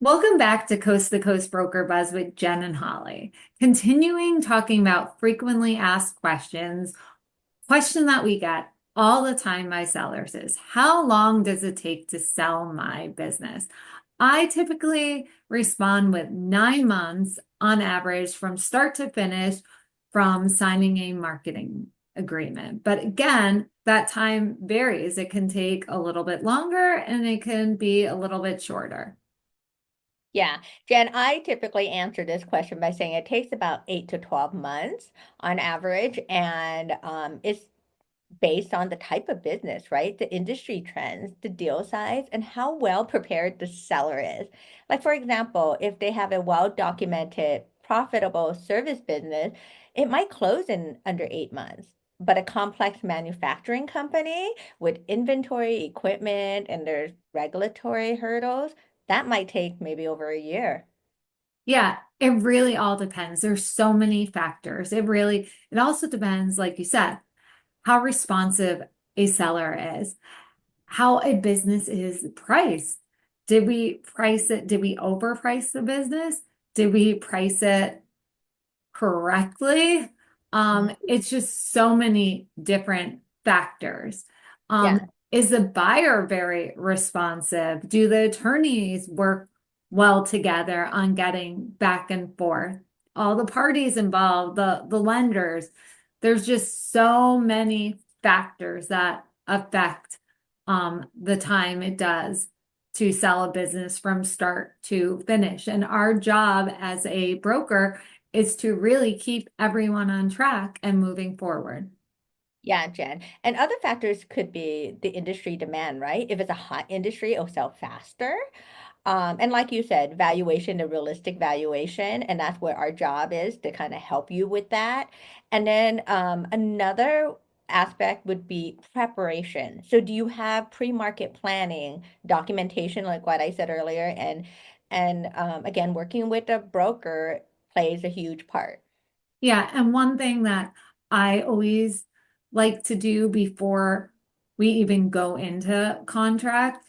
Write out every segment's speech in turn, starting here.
Welcome back to Coast to Coast Broker Buzz with Jen and Holly. Continuing talking about frequently asked questions. Question that we get all the time by sellers is, how long does it take to sell my business? I typically respond with 9 months on average from start to finish from signing a marketing agreement. But again, that time varies. It can take a little bit longer and it can be a little bit shorter. Yeah, Jen, I typically answer this question by saying it takes about 8 to 12 months on average, and it's based on the type of business, right? The industry trends, the deal size, and how well prepared the seller is. Like, for example, if they have a well-documented, profitable service business, it might close in under 8 months. But a complex manufacturing company with inventory, equipment, and there's regulatory hurdles, that might take maybe over a year. Yeah, it really all depends. There's so many factors. It also depends, like you said, how responsive a seller is, how a business is priced. Did we price it? Did we overprice the business? Did we price it correctly? It's just so many different factors. Yeah. Is the buyer very responsive? Do the attorneys work well together on getting back and forth? All the parties involved, the lenders, there's just so many factors that affect the time it does to sell a business from start to finish. And our job as a broker is to really keep everyone on track and moving forward. Yeah, Jen. And other factors could be the industry demand, right? If it's a hot industry, it'll sell faster. And like you said, valuation, the realistic valuation, and that's where our job is to kind of help you with that. And then another aspect would be preparation. So do you have pre-market planning, documentation, like what I said earlier, and again, working with a broker plays a huge part. Yeah, and one thing that I always like to do before we even go into contract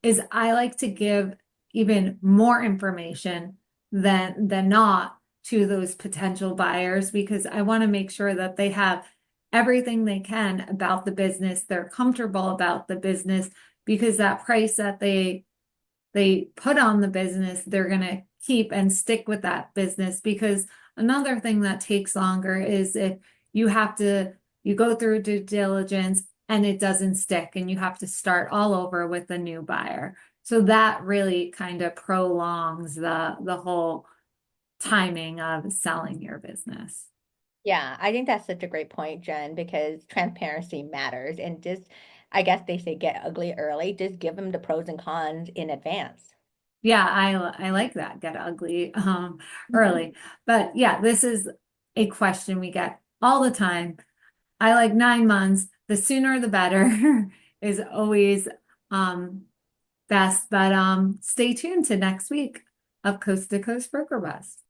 is I like to give even more information than not to those potential buyers because I want to make sure that they have everything they can about the business. They're comfortable about the business because that price that they put on the business, they're going to keep and stick with that business. Because another thing that takes longer is if you go through due diligence and it doesn't stick and you have to start all over with a new buyer. So that really kind of prolongs the whole timing of selling your business. Yeah, I think that's such a great point, Jen, because transparency matters. And just, I guess they say get ugly early, just give them the pros and cons in advance. Yeah, I like that. Get ugly Mhm. early. But yeah, this is a question we get all the time. I like 9 months. The sooner the better is always um best. But stay tuned to next week of Coast to Coast Broker Bus.